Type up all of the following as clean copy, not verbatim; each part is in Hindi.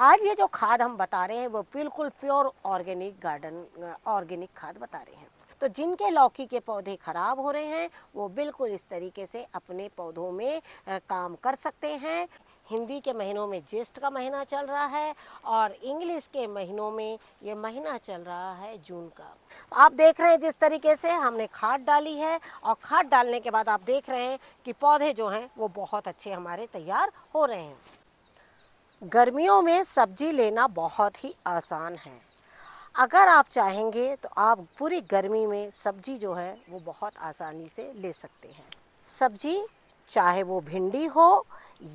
आज ये जो खाद हम बता रहे हैं वो बिल्कुल प्योर ऑर्गेनिक खाद बता रहे हैं। तो जिनके लौकी के पौधे खराब हो रहे हैं वो बिल्कुल इस तरीके से अपने पौधों में काम कर सकते हैं। हिंदी के महीनों में ज्येष्ठ का महीना चल रहा है और इंग्लिश के महीनों में ये महीना चल रहा है जून का। आप देख रहे हैं जिस तरीके से हमने खाद डाली है और खाद डालने के बाद आप देख रहे हैं कि पौधे जो हैं वो बहुत अच्छे हमारे तैयार हो रहे हैं। गर्मियों में सब्जी लेना बहुत ही आसान है। अगर आप चाहेंगे तो आप पूरी गर्मी में सब्जी जो है वो बहुत आसानी से ले सकते हैं। सब्जी चाहे वो भिंडी हो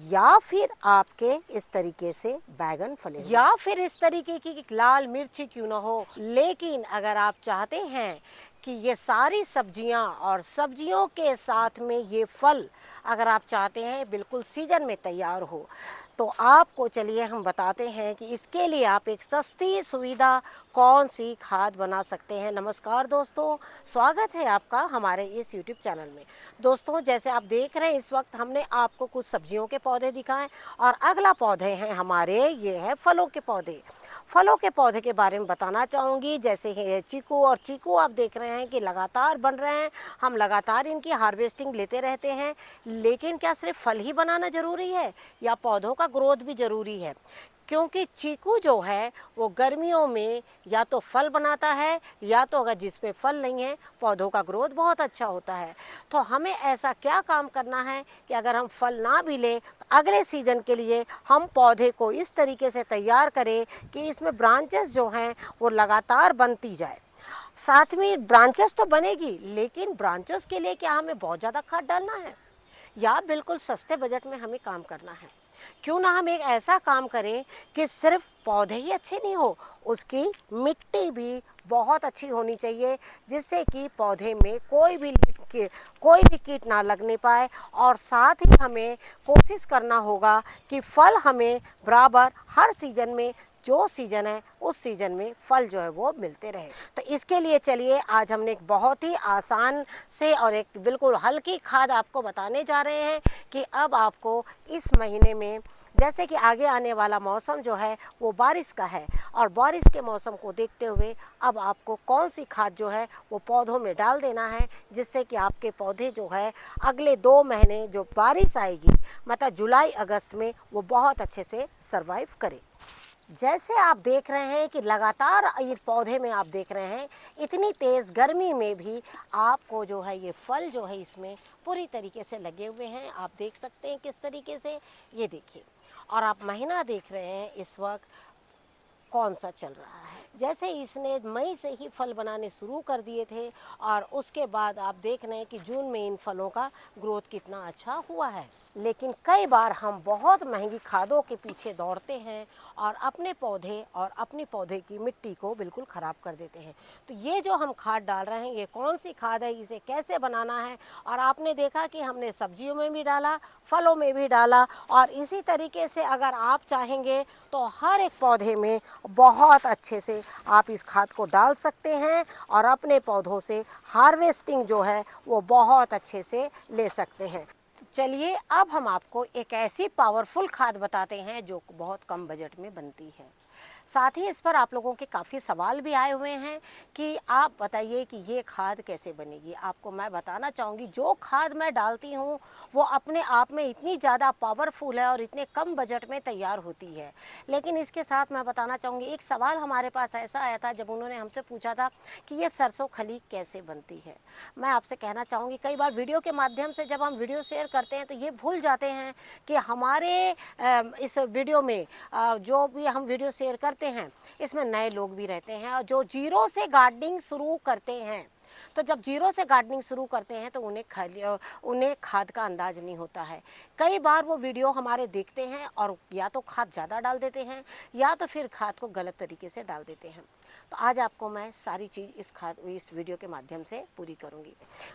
या फिर आपके इस तरीके से बैगन फले या फिर इस तरीके की लाल मिर्ची क्यों ना हो, लेकिन अगर आप चाहते हैं कि ये सारी सब्जियां और सब्जियों के साथ में ये फल अगर आप चाहते हैं बिल्कुल सीजन में तैयार हो, तो आपको चलिए हम बताते हैं कि इसके लिए आप एक सस्ती सुविधा कौन सी खाद बना सकते हैं। नमस्कार दोस्तों, स्वागत है आपका हमारे इस YouTube चैनल में। दोस्तों, जैसे आप देख रहे हैं इस वक्त हमने आपको कुछ सब्जियों के पौधे दिखाएं और अगला पौधे हैं हमारे ये है फलों के पौधे। फलों के पौधे के बारे में बताना चाहूँगी। जैसे है चीकू, और चीकू आप देख रहे हैं कि लगातार बन रहे हैं। हम लगातार इनकी हार्वेस्टिंग लेते रहते हैं, लेकिन क्या सिर्फ फल ही बनाना ज़रूरी है या पौधों का ग्रोथ भी ज़रूरी है? क्योंकि चीकू जो है वो गर्मियों में या तो फल बनाता है या तो अगर जिसमें फल नहीं है पौधों का ग्रोथ बहुत अच्छा होता है। तो हमें ऐसा क्या काम करना है कि अगर हम फल ना भी लें तो अगले सीजन के लिए हम पौधे को इस तरीके से तैयार करें कि इसमें ब्रांचेस जो हैं वो लगातार बनती जाए। साथ में ब्रांचेस तो बनेगी, लेकिन ब्रांचेस के लिए क्या हमें बहुत ज़्यादा खाद डालना है या बिल्कुल सस्ते बजट में हमें काम करना है? क्यों ना हम एक ऐसा काम करें कि सिर्फ पौधे ही अच्छे नहीं हो, उसकी मिट्टी भी बहुत अच्छी होनी चाहिए, जिससे कि पौधे में कोई भी कीट ना लगने पाए। और साथ ही हमें कोशिश करना होगा कि फल हमें बराबर हर सीजन में, जो सीज़न है उस सीज़न में फल जो है वो मिलते रहे। तो इसके लिए चलिए आज हमने एक बहुत ही आसान से और एक बिल्कुल हल्की खाद आपको बताने जा रहे हैं कि अब आपको इस महीने में, जैसे कि आगे आने वाला मौसम जो है वो बारिश का है और बारिश के मौसम को देखते हुए अब आपको कौन सी खाद जो है वो पौधों में डाल देना है, जिससे कि आपके पौधे जो है अगले 2 महीने जो बारिश आएगी मतलब जुलाई अगस्त में वो बहुत अच्छे से सर्वाइव करे। जैसे आप देख रहे हैं कि लगातार ये पौधे में आप देख रहे हैं इतनी तेज़ गर्मी में भी आपको जो है ये फल जो है इसमें पूरी तरीके से लगे हुए हैं। आप देख सकते हैं किस तरीके से, ये देखिए। और आप महीना देख रहे हैं इस वक्त कौन सा चल रहा है। जैसे इसने मई से ही फल बनाने शुरू कर दिए थे और उसके बाद आप देख रहे हैं कि जून में इन फलों का ग्रोथ कितना अच्छा हुआ है। लेकिन कई बार हम बहुत महंगी खादों के पीछे दौड़ते हैं और अपने पौधे और अपनी पौधे की मिट्टी को बिल्कुल ख़राब कर देते हैं। तो ये जो हम खाद डाल रहे हैं ये कौन सी खाद है, इसे कैसे बनाना है, और आपने देखा कि हमने सब्जियों में भी डाला, फलों में भी डाला, और इसी तरीके से अगर आप चाहेंगे तो हर एक पौधे में बहुत अच्छे से आप इस खाद को डाल सकते हैं और अपने पौधों से हार्वेस्टिंग जो है वो बहुत अच्छे से ले सकते हैं। चलिए अब हम आपको एक ऐसी पावरफुल खाद बताते हैं जो बहुत कम बजट में बनती है। साथ ही इस पर आप लोगों के काफ़ी सवाल भी आए हुए हैं कि आप बताइए कि ये खाद कैसे बनेगी। आपको मैं बताना चाहूँगी जो खाद मैं डालती हूँ वो अपने आप में इतनी ज़्यादा पावरफुल है और इतने कम बजट में तैयार होती है। लेकिन इसके साथ मैं बताना चाहूँगी, एक सवाल हमारे पास ऐसा आया था जब उन्होंने हमसे पूछा था कि ये सरसों खली कैसे बनती है। मैं आपसे कहना चाहूँगी कई बार वीडियो के माध्यम से जब हम वीडियो शेयर करते हैं तो ये भूल जाते हैं कि हमारे इस वीडियो में जो भी हम वीडियो शेयर करते हैं इसमें नए लोग भी रहते हैं और जो जीरो से गार्डनिंग शुरू करते हैं। तो जब जीरो से गार्डनिंग शुरू करते हैं तो उन्हें खाद का अंदाज नहीं होता है। कई बार वो वीडियो हमारे देखते हैं और या तो खाद ज़्यादा डाल देते हैं या तो फिर खाद को गलत तरीके से डाल देते हैं। तो आज आपको मैं सारी चीज़ इस वीडियो के माध्यम से पूरी करूंगी।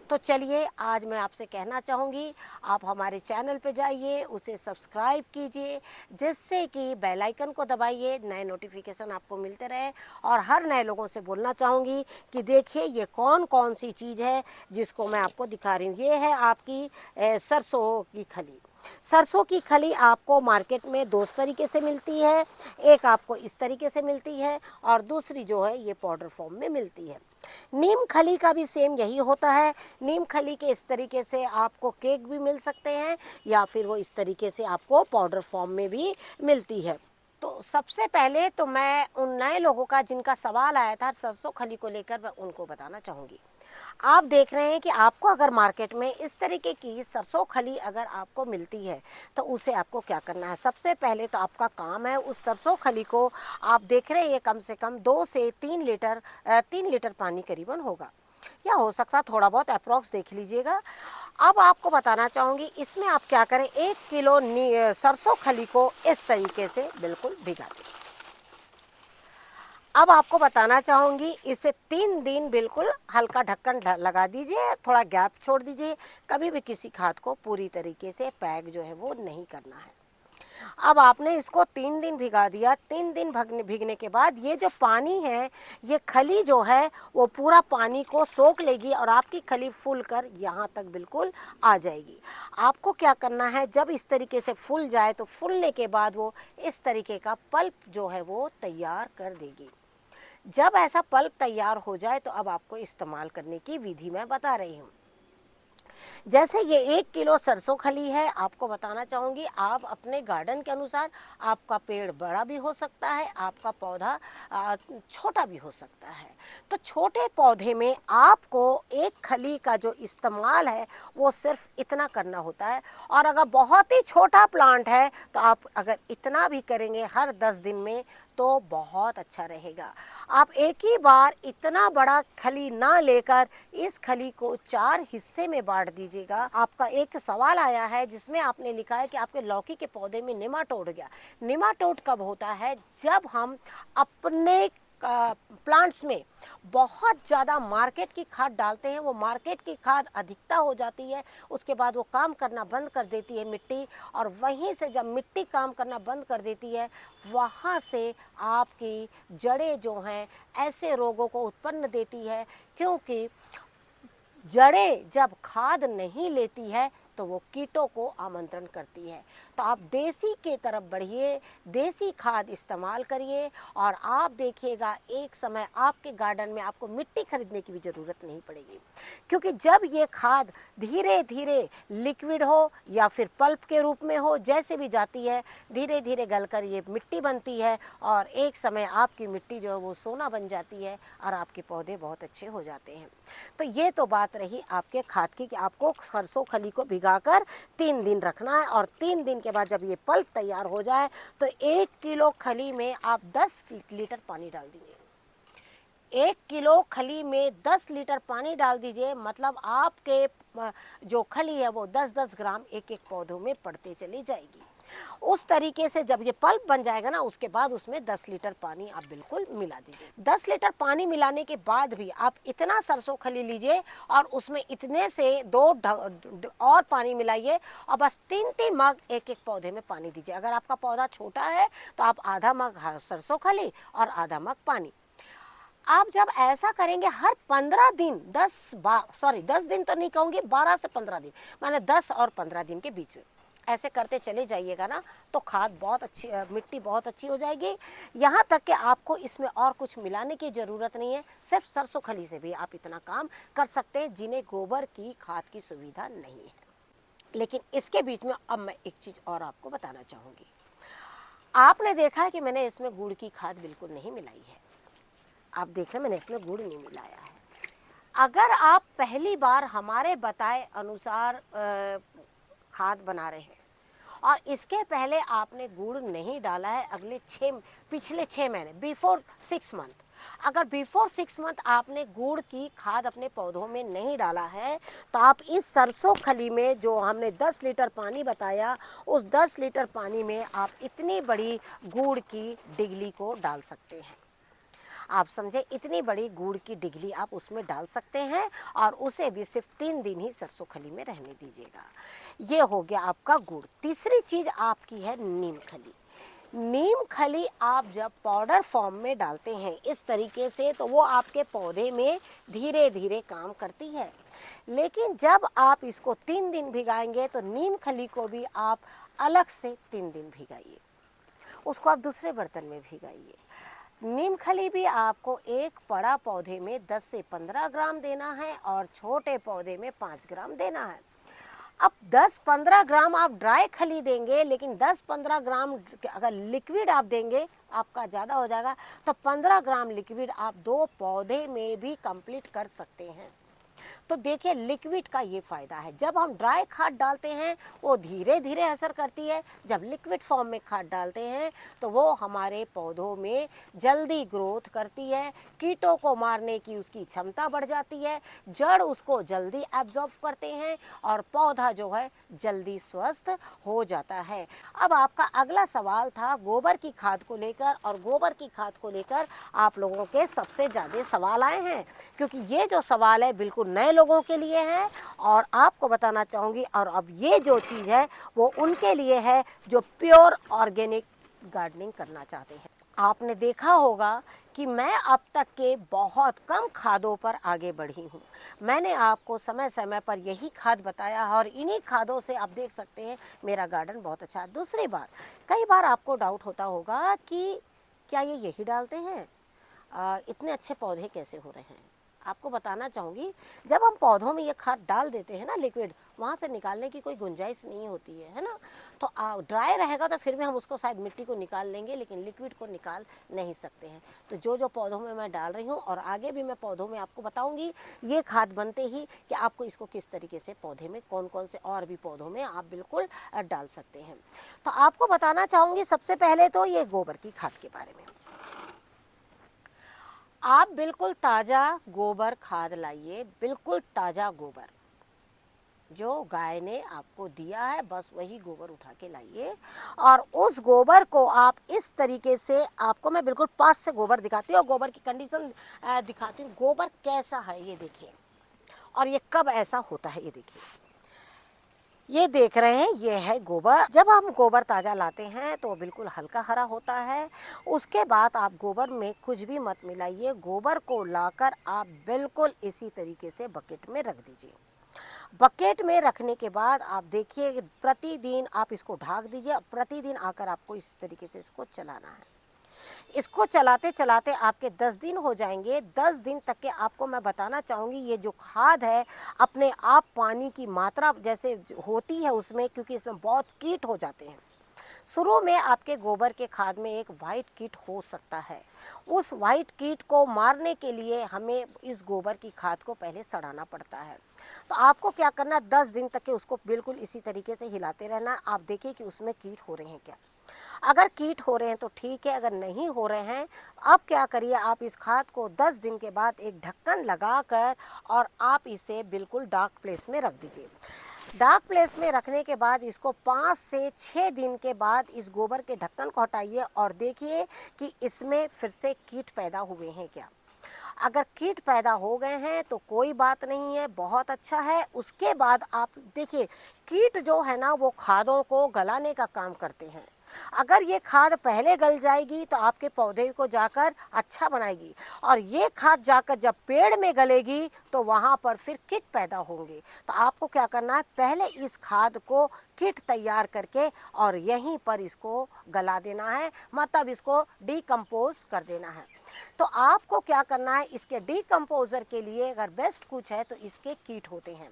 तो चलिए आज मैं आपसे कहना चाहूँगी आप हमारे चैनल पे जाइए, उसे सब्सक्राइब कीजिए, जिससे कि बेल आइकन को दबाइए, नए नोटिफिकेशन आपको मिलते रहे। और हर नए लोगों से बोलना चाहूँगी कि देखिए ये कौन कौन सी चीज़ है जिसको मैं आपको दिखा रही हूँ। ये है आपकी सरसों की खली। सरसों की खली आपको मार्केट में दो तरीके से मिलती है, एक आपको इस तरीके से मिलती है और दूसरी जो है ये पाउडर फॉर्म में मिलती है। नीम खली का भी सेम यही होता है। नीम खली के इस तरीके से आपको केक भी मिल सकते हैं या फिर वो इस तरीके से आपको पाउडर फॉर्म में भी मिलती है। तो सबसे पहले तो मैं उन नए लोगों का जिनका सवाल आया था सरसों खली को लेकर, मैं उनको बताना चाहूँगी। आप देख रहे हैं कि आपको अगर मार्केट में इस तरीके की सरसों खली अगर आपको मिलती है तो उसे आपको क्या करना है। सबसे पहले तो आपका काम है उस सरसों खली को, आप देख रहे हैं ये कम से कम 2 से 3 लीटर पानी करीबन होगा, या हो सकता है थोड़ा बहुत अप्रॉक्स देख लीजिएगा। अब आपको बताना चाहूँगी इसमें आप क्या करें, 1 किलो सरसों खली को इस तरीके से बिल्कुल भिगा दें। अब आपको बताना चाहूँगी इसे 3 दिन बिल्कुल हल्का ढक्कन लगा दीजिए, थोड़ा गैप छोड़ दीजिए। कभी भी किसी खाद को पूरी तरीके से पैक जो है वो नहीं करना है। अब आपने इसको 3 दिन भिगा दिया। 3 दिन भीगने के बाद ये जो पानी है, ये खली जो है वो पूरा पानी को सोख लेगी और आपकी खली फूल कर यहाँ तक बिल्कुल आ जाएगी। आपको क्या करना है, जब इस तरीके से फूल जाए तो फूलने के बाद वो इस तरीके का पल्प जो है वो तैयार कर देगी। जब ऐसा पल्प तैयार हो जाए तो अब आपको इस्तेमाल करने की विधि मैं बता रही हूँ। जैसे ये 1 किलो सरसों खली है, आपको बताना चाहूँगी आप अपने गार्डन के अनुसार, आपका पेड़ बड़ा भी हो सकता है, आपका पौधा छोटा भी हो सकता है। तो छोटे पौधे में आपको एक खली का जो इस्तेमाल है वो सिर्फ इतना करना होता है। और अगर बहुत ही छोटा प्लांट है तो आप अगर इतना भी करेंगे हर 10 दिन में तो बहुत अच्छा रहेगा। आप एक ही बार इतना बड़ा खली ना लेकर इस खली को 4 हिस्से में बांट दीजिएगा। आपका एक सवाल आया है जिसमें आपने लिखा है कि आपके लौकी के पौधे में निमाटोड गया। निमाटोड कब होता है, जब हम अपने प्लांट्स में बहुत ज़्यादा मार्केट की खाद डालते हैं। वो मार्केट की खाद अधिकता हो जाती है, उसके बाद वो काम करना बंद कर देती है मिट्टी, और वहीं से जब मिट्टी काम करना बंद कर देती है वहाँ से आपकी जड़ें जो हैं ऐसे रोगों को उत्पन्न देती है, क्योंकि जड़ें जब खाद नहीं लेती है तो वो कीटों को आमंत्रण करती है। तो आप देसी के तरफ बढ़िए, देसी खाद इस्तेमाल करिए और आप देखिएगा एक समय आपके गार्डन में आपको मिट्टी खरीदने की भी ज़रूरत नहीं पड़ेगी, क्योंकि जब ये खाद धीरे धीरे लिक्विड हो या फिर पल्प के रूप में हो, जैसे भी जाती है धीरे धीरे गलकर ये मिट्टी बनती है और एक समय आपकी मिट्टी जो है वो सोना बन जाती है और आपके पौधे बहुत अच्छे हो जाते हैं। तो ये तो बात रही आपके खाद की कि आपको सरसों खली को भिगाकर 3 दिन रखना है, और 3 दिन के बाद जब ये पल्प तैयार हो जाए तो 1 किलो खली में आप 10 लीटर पानी डाल दीजिए। 1 किलो खली में 10 लीटर पानी डाल दीजिए, मतलब आपके जो खली है वो 10-10 ग्राम एक एक पौधों में पड़ते चली जाएगी। उस तरीके से जब ये पल्प बन जाएगा ना, उसके बाद उसमें 10 लीटर पानी आप बिल्कुल मिला दीजिए। 10 लीटर पानी मिलाने के बाद भी आप इतना सरसों खली लीजिए और उसमें इतने से 2 और पानी मिलाइए और बस 3-3 मग एक एक पौधे में पानी दीजिए। अगर आपका पौधा छोटा है तो आप आधा मग सरसों खली और आधा मग पानी। आप जब ऐसा करेंगे हर 15 दिन 10 दिन तो नहीं कहूँगी, 12 से 15 दिन, माने 10 और 15 दिन के बीच में ऐसे करते चले जाइएगा ना, तो खाद बहुत अच्छी, मिट्टी बहुत अच्छी हो जाएगी। यहाँ तक कि आपको इसमें और कुछ मिलाने की ज़रूरत नहीं है, सिर्फ सरसों खली से भी आप इतना काम कर सकते हैं जिन्हें गोबर की खाद की सुविधा नहीं है। लेकिन इसके बीच में अब मैं एक चीज़ और आपको बताना चाहूँगी। आपने देखा है कि मैंने इसमें गुड़ की खाद बिल्कुल नहीं मिलाई है। आप देख रहे हैं मैंने इसमें गुड़ नहीं मिलाया है। अगर आप पहली बार हमारे बताए अनुसार खाद बना रहे हैं और इसके पहले आपने गुड़ नहीं डाला है, पिछले 6 महीने बिफोर 6 मंथ, अगर बिफोर 6 मंथ आपने गुड़ की खाद अपने पौधों में नहीं डाला है तो आप इस सरसों खली में जो हमने 10 लीटर पानी बताया, उस 10 लीटर पानी में आप इतनी बड़ी गुड़ की डिगली को डाल सकते हैं। आप समझे, इतनी बड़ी गुड़ की डिगली आप उसमें डाल सकते हैं और उसे भी सिर्फ 3 दिन ही सरसों खली में रहने दीजिएगा। ये हो गया आपका गुड़। तीसरी चीज़ आपकी है नीम खली। नीम खली आप जब पाउडर फॉर्म में डालते हैं इस तरीके से, तो वो आपके पौधे में धीरे धीरे काम करती है। लेकिन जब आप इसको 3 दिन भिगाएंगे तो नीम खली को भी आप अलग से 3 दिन भिगाइए, उसको आप दूसरे बर्तन में भिगाइए। नीम खली भी आपको एक बड़ा पौधे में 10 से 15 ग्राम देना है और छोटे पौधे में 5 ग्राम देना है। अब 10-15 ग्राम आप ड्राई खली देंगे, लेकिन 10-15 ग्राम अगर लिक्विड आप देंगे आपका ज़्यादा हो जाएगा, तो 15 ग्राम लिक्विड आप 2 पौधे में भी कंप्लीट कर सकते हैं। तो देखिए लिक्विड का ये फ़ायदा है। जब हम ड्राई खाद डालते हैं वो धीरे धीरे असर करती है, जब लिक्विड फॉर्म में खाद डालते हैं तो वो हमारे पौधों में जल्दी ग्रोथ करती है, कीटों को मारने की उसकी क्षमता बढ़ जाती है, जड़ उसको जल्दी एब्जॉर्ब करते हैं और पौधा जो है जल्दी स्वस्थ हो जाता है। अब आपका अगला सवाल था गोबर की खाद को लेकर, और गोबर की खाद को लेकर आप लोगों के सबसे ज़्यादा सवाल आए हैं, क्योंकि ये जो सवाल है बिल्कुल नए लोगों के लिए है और आपको बताना चाहूँगी। और अब ये जो चीज़ है वो उनके लिए है जो प्योर ऑर्गेनिक गार्डनिंग करना चाहते हैं। आपने देखा होगा कि मैं अब तक के बहुत कम खादों पर आगे बढ़ी हूँ। मैंने आपको समय समय पर यही खाद बताया और इन्हीं खादों से आप देख सकते हैं मेरा गार्डन बहुत अच्छा है। दूसरी बात, कई बार आपको डाउट होता होगा कि क्या ये यही डालते हैं, इतने अच्छे पौधे कैसे हो रहे हैं। आपको बताना चाहूँगी, जब हम पौधों में ये खाद डाल देते हैं ना लिक्विड, वहाँ से निकालने की कोई गुंजाइश नहीं होती है ना। तो ड्राई रहेगा तो फिर भी हम उसको शायद मिट्टी को निकाल लेंगे, लेकिन लिक्विड को निकाल नहीं सकते हैं। तो जो पौधों में मैं डाल रही हूँ और आगे भी मैं पौधों में आपको बताऊँगी, ये खाद बनते ही कि आपको इसको किस तरीके से पौधे में कौन कौन से और भी पौधों में आप बिल्कुल डाल सकते हैं। तो आपको बताना चाहूँगी सबसे पहले तो ये गोबर की खाद के बारे में। आप बिल्कुल ताज़ा गोबर खाद लाइए, बिल्कुल ताज़ा गोबर जो गाय ने आपको दिया है, बस वही गोबर उठा के लाइए। और उस गोबर को आप इस तरीके से, आपको मैं बिल्कुल पास से गोबर दिखाती हूँ और गोबर की कंडीशन दिखाती हूँ। गोबर कैसा है ये देखिए, और ये कब ऐसा होता है ये देखिए। ये देख रहे हैं, ये है गोबर। जब हम गोबर ताज़ा लाते हैं तो बिल्कुल हल्का हरा होता है। उसके बाद आप गोबर में कुछ भी मत मिलाइए, गोबर को लाकर आप बिल्कुल इसी तरीके से बकेट में रख दीजिए। बकेट में रखने के बाद आप देखिए प्रतिदिन आप इसको ढक दीजिए, प्रतिदिन आकर आपको इस तरीके से इसको चलाना है। इसको चलाते चलाते आपके 10 दिन हो जाएंगे। 10 दिन तक के आपको मैं बताना चाहूँगी, ये जो खाद है अपने आप पानी की मात्रा जैसे होती है उसमें, क्योंकि इसमें बहुत कीट हो जाते हैं। शुरू में आपके गोबर के खाद में एक वाइट कीट हो सकता है, उस वाइट कीट को मारने के लिए हमें इस गोबर की खाद को पहले सड़ाना पड़ता है। तो आपको क्या करना, 10 दिन तक के उसको बिल्कुल इसी तरीके से हिलाते रहना। आप देखिए कि उसमें कीट हो रहे हैं क्या। अगर कीट हो रहे हैं तो ठीक है, अगर नहीं हो रहे हैं, अब क्या करिए, आप इस खाद को 10 दिन के बाद एक ढक्कन लगाकर और आप इसे बिल्कुल डार्क प्लेस में रख दीजिए। डार्क प्लेस में रखने के बाद इसको 5 से 6 दिन के बाद इस गोबर के ढक्कन को हटाइए और देखिए कि इसमें फिर से कीट पैदा हुए हैं क्या। अगर कीट पैदा हो गए हैं तो कोई बात नहीं है, बहुत अच्छा है। उसके बाद आप देखिए, कीट जो है ना वो खादों को गलाने का काम करते हैं। अगर ये खाद पहले गल जाएगी तो आपके पौधे को जाकर अच्छा बनाएगी, और ये खाद जाकर जब पेड़ में गलेगी तो वहाँ पर फिर कीट पैदा होंगे। तो आपको क्या करना है, पहले इस खाद को किट तैयार करके और यहीं पर इसको गला देना है, मतलब इसको डीकम्पोज कर देना है। तो आपको क्या करना है, इसके डीकम्पोजर के लिए अगर बेस्ट कुछ है तो इसके कीट होते हैं।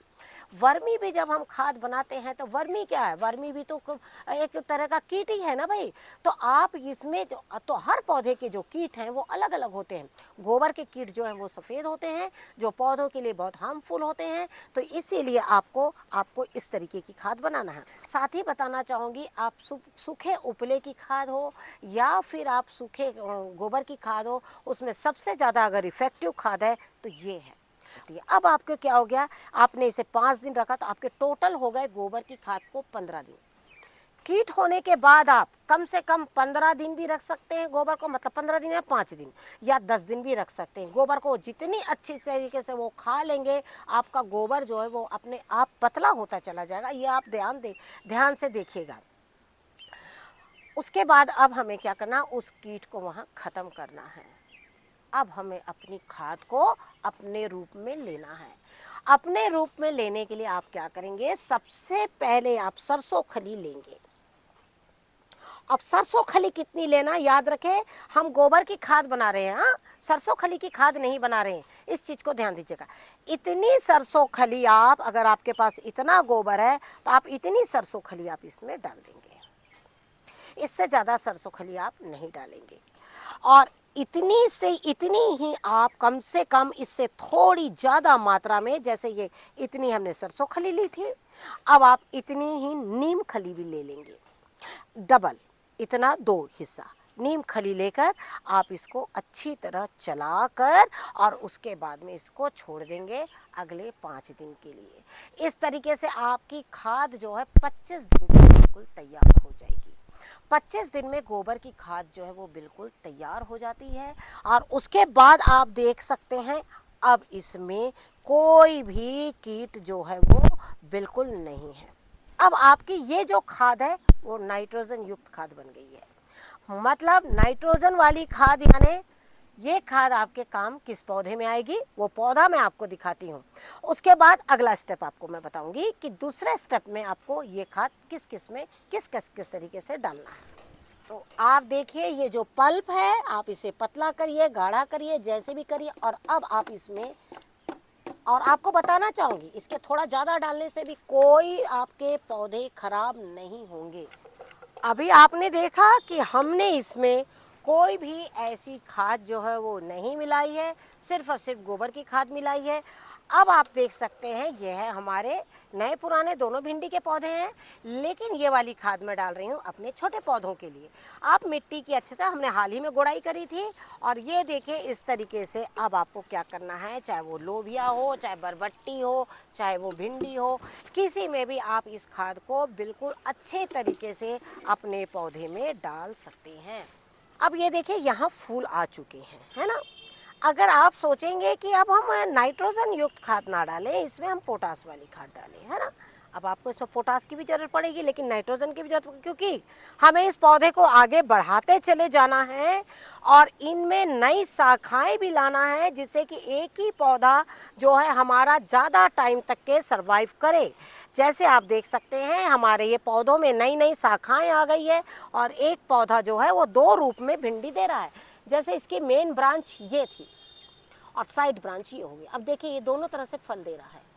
वर्मी भी जब हम खाद बनाते हैं तो वर्मी क्या है, वर्मी भी तो एक तरह का कीट ही है ना भाई। तो आप इसमें तो हर पौधे के जो कीट हैं वो अलग अलग होते हैं। गोबर के कीट जो हैं वो सफ़ेद होते हैं, जो पौधों के लिए बहुत हार्मफुल होते हैं। तो इसीलिए आपको इस तरीके की खाद बनाना है। साथ ही बताना चाहूँगी, आप सूखे उपले की खाद हो या फिर आप सूखे गोबर की खाद हो, उसमें सबसे ज़्यादा अगर इफ़ेक्टिव खाद है तो ये है। अब आपके क्या हो गया, आपने इसे 5 दिन रखा तो आपके टोटल हो गए गोबर की खाद को 15 दिन। कीट होने के बाद आप कम से कम 15 दिन भी रख सकते हैं गोबर को, मतलब 15 दिन या 5 दिन या 10 दिन भी रख सकते हैं। गोबर को जितनी अच्छी तरीके से वो खा लेंगे, आपका गोबर जो है वो अपने आप पतला होता चला जाएगा। ये आप ध्यान से देखिएगा। उसके बाद अब हमें क्या करना, उस कीट को वहाँ ख़त्म करना है। अब हमें अपनी खाद को अपने रूप में लेना है। अपने रूप में लेने के लिए आप क्या करेंगे, सबसे पहले आप सरसों खली लेंगे। अब सरसों खली कितनी लेना याद रखें, हम गोबर की खाद बना रहे हैं, हाँ, सरसों खली की खाद नहीं बना रहे हैं, इस चीज़ को ध्यान दीजिएगा। इतनी सरसों खली आप, अगर आपके पास इतना गोबर है तो आप इतनी सरसों खली आप इसमें डाल देंगे, इससे ज़्यादा सरसों खली आप नहीं डालेंगे। और इतनी से इतनी ही आप, कम से कम इससे थोड़ी ज़्यादा मात्रा में, जैसे ये इतनी हमने सरसों खली ली थी, अब आप इतनी ही नीम खली भी ले लेंगे, डबल, इतना 2 हिस्सा नीम खली लेकर आप इसको अच्छी तरह चलाकर और उसके बाद में इसको छोड़ देंगे अगले 5 दिन के लिए। इस तरीके से आपकी खाद जो है 25 दिन में बिल्कुल तैयार हो जाएगी। 25 दिन में गोबर की खाद जो है वो बिल्कुल तैयार हो जाती है और उसके बाद आप देख सकते हैं अब इसमें कोई भी कीट जो है वो बिल्कुल नहीं है। अब आपकी ये जो खाद है वो नाइट्रोजन युक्त खाद बन गई है। मतलब नाइट्रोजन वाली खाद, यानी ये खाद आपके काम किस पौधे में आएगी, वो पौधा मैं आपको दिखाती हूँ। उसके बाद अगला स्टेप आपको मैं बताऊंगी कि दूसरे स्टेप में आपको ये खाद किस किस में किस तरीके से डालना है। तो आप देखिए, ये जो पल्प है आप इसे पतला करिए, गाढ़ा करिए, जैसे भी करिए। और अब आप इसमें, और आपको बताना चाहूँगी, इसके थोड़ा ज़्यादा डालने से भी कोई आपके पौधे खराब नहीं होंगे। अभी आपने देखा कि हमने इसमें कोई भी ऐसी खाद जो है वो नहीं मिलाई है, सिर्फ और सिर्फ गोबर की खाद मिलाई है। अब आप देख सकते हैं ये है हमारे नए पुराने दोनों भिंडी के पौधे हैं, लेकिन ये वाली खाद मैं डाल रही हूँ अपने छोटे पौधों के लिए। आप मिट्टी की अच्छे से, हमने हाल ही में गोड़ाई करी थी और ये देखिए इस तरीके से। अब आपको क्या करना है, चाहे वो लोबिया हो, चाहे बरबट्टी हो, चाहे वो भिंडी हो, किसी में भी आप इस खाद को बिल्कुल अच्छे तरीके से अपने पौधे में डाल सकते हैं। अब ये देखिए यहाँ फूल आ चुके हैं, है ना। अगर आप सोचेंगे कि अब हम नाइट्रोजन युक्त खाद ना डालें, इसमें हम पोटास वाली खाद डालें, है ना। अब आपको इसमें पोटास की भी ज़रूरत पड़ेगी, लेकिन नाइट्रोजन की भी ज़रूरत, क्योंकि हमें इस पौधे को आगे बढ़ाते चले जाना है और इनमें नई शाखाएं भी लाना है, जिससे कि एक ही पौधा जो है हमारा ज़्यादा टाइम तक के सर्वाइव करे। जैसे आप देख सकते हैं हमारे ये पौधों में नई नई शाखाएं आ गई है और एक पौधा जो है वो 2 रूप में भिंडी दे रहा है। जैसे इसकी मेन ब्रांच ये थी और साइड ब्रांच ये हो गई। अब देखिए ये दोनों तरह से फल दे रहा है।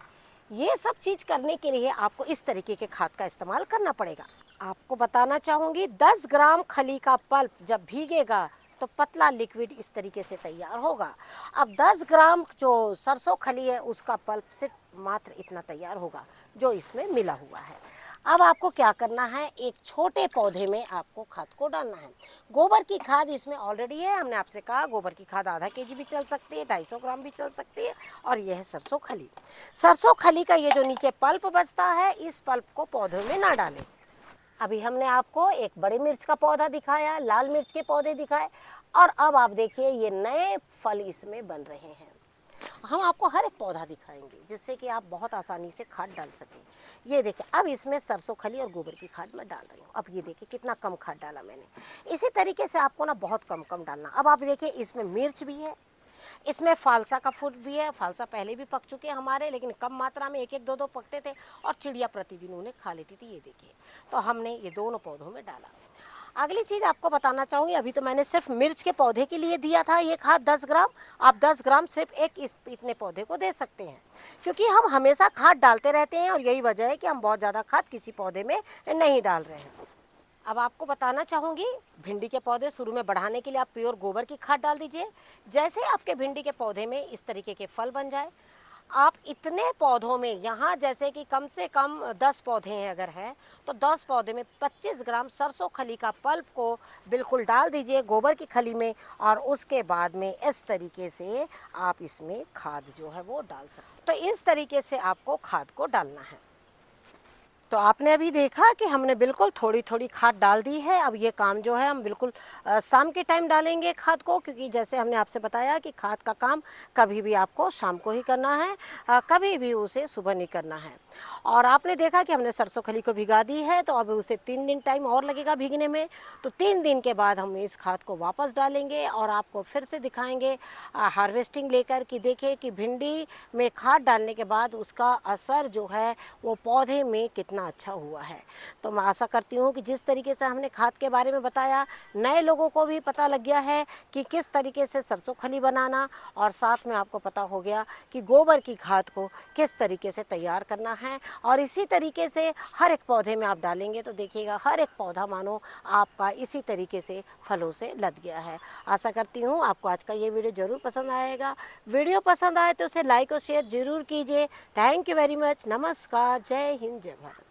ये सब चीज़ करने के लिए आपको इस तरीके के खाद का इस्तेमाल करना पड़ेगा। आपको बताना चाहूँगी 10 ग्राम खली का पल्प जब भीगेगा तो पतला लिक्विड इस तरीके से तैयार होगा। अब 10 ग्राम जो सरसों खली है उसका पल्प सिर्फ मात्र इतना तैयार होगा जो इसमें मिला हुआ है। अब आपको क्या करना है, एक छोटे पौधे में आपको खाद को डालना है। गोबर की खाद इसमें ऑलरेडी है, हमने आपसे कहा गोबर की खाद आधा केजी भी चल सकती है, 250 ग्राम भी चल सकती है। और यह है सरसों खली। सरसों खली का ये जो नीचे पल्प बचता है, इस पल्प को पौधे में ना डालें। अभी हमने आपको एक बड़े मिर्च का पौधा दिखाया, लाल मिर्च के पौधे दिखाए, और अब आप देखिए ये नए फल इसमें बन रहे हैं। हम आपको हर एक पौधा दिखाएंगे जिससे कि आप बहुत आसानी से खाद डाल सकें। ये देखिए अब इसमें सरसों खली और गोबर की खाद मैं डाल रही हूँ। अब ये देखिए कितना कम खाद डाला मैंने। इसी तरीके से आपको ना बहुत कम कम डालना। अब आप देखिए इसमें मिर्च भी है, इसमें फालसा का फूल भी है। फालसा पहले भी पक चुके हैं हमारे, लेकिन कम मात्रा में, 1-1 2-2 पकते थे और चिड़िया प्रतिदिन उन्हें खा लेती थी। ये देखिए, तो हमने ये दोनों पौधों में डाला। अगली चीज़ आपको बताना चाहूँगी, अभी तो मैंने सिर्फ मिर्च के पौधे के लिए दिया था ये खाद 10 ग्राम। आप 10 ग्राम सिर्फ इतने पौधे को दे सकते हैं, क्योंकि हम हमेशा खाद डालते रहते हैं और यही वजह है कि हम बहुत ज़्यादा खाद किसी पौधे में नहीं डाल रहे हैं। अब आपको बताना चाहूँगी, भिंडी के पौधे शुरू में बढ़ाने के लिए आप प्योर गोबर की खाद डाल दीजिए। जैसे आपके भिंडी के पौधे में इस तरीके के फल बन जाए, आप इतने पौधों में, यहाँ जैसे कि कम से कम 10 पौधे हैं अगर हैं, तो 10 पौधे में 25 ग्राम सरसों खली का पल्प को बिल्कुल डाल दीजिए गोबर की खली में। और उसके बाद में इस तरीके से आप इसमें खाद जो है वो डाल सकते। तो इस तरीके से आपको खाद को डालना है। तो आपने अभी देखा कि हमने बिल्कुल थोड़ी थोड़ी खाद डाल दी है। अब ये काम जो है हम बिल्कुल शाम के टाइम डालेंगे खाद को, क्योंकि जैसे हमने आपसे बताया कि खाद का काम कभी भी आपको शाम को ही करना है, कभी भी उसे सुबह नहीं करना है। और आपने देखा कि हमने सरसों खली को भिगा दी है, तो अब उसे 3 दिन टाइम और लगेगा भीगने में। तो 3 दिन के बाद हम इस खाद को वापस डालेंगे और आपको फिर से दिखाएंगे हार्वेस्टिंग लेकर कि देखिए कि भिंडी में खाद डालने के बाद उसका असर जो है वो पौधे में कितना अच्छा हुआ है। तो मैं आशा करती हूँ कि जिस तरीके से हमने खाद के बारे में बताया, नए लोगों को भी पता लग गया है कि किस तरीके से सरसों खली बनाना, और साथ में आपको पता हो गया कि गोबर की खाद को किस तरीके से तैयार करना है। और इसी तरीके से हर एक पौधे में आप डालेंगे तो देखिएगा हर एक पौधा मानो आपका इसी तरीके से फलों से लद गया है। आशा करती हूँ आपको आज का ये वीडियो ज़रूर पसंद आएगा। वीडियो पसंद आए तो उसे लाइक और शेयर ज़रूर कीजिए। Thank you very much. नमस्कार। जय हिंद, जय भारत।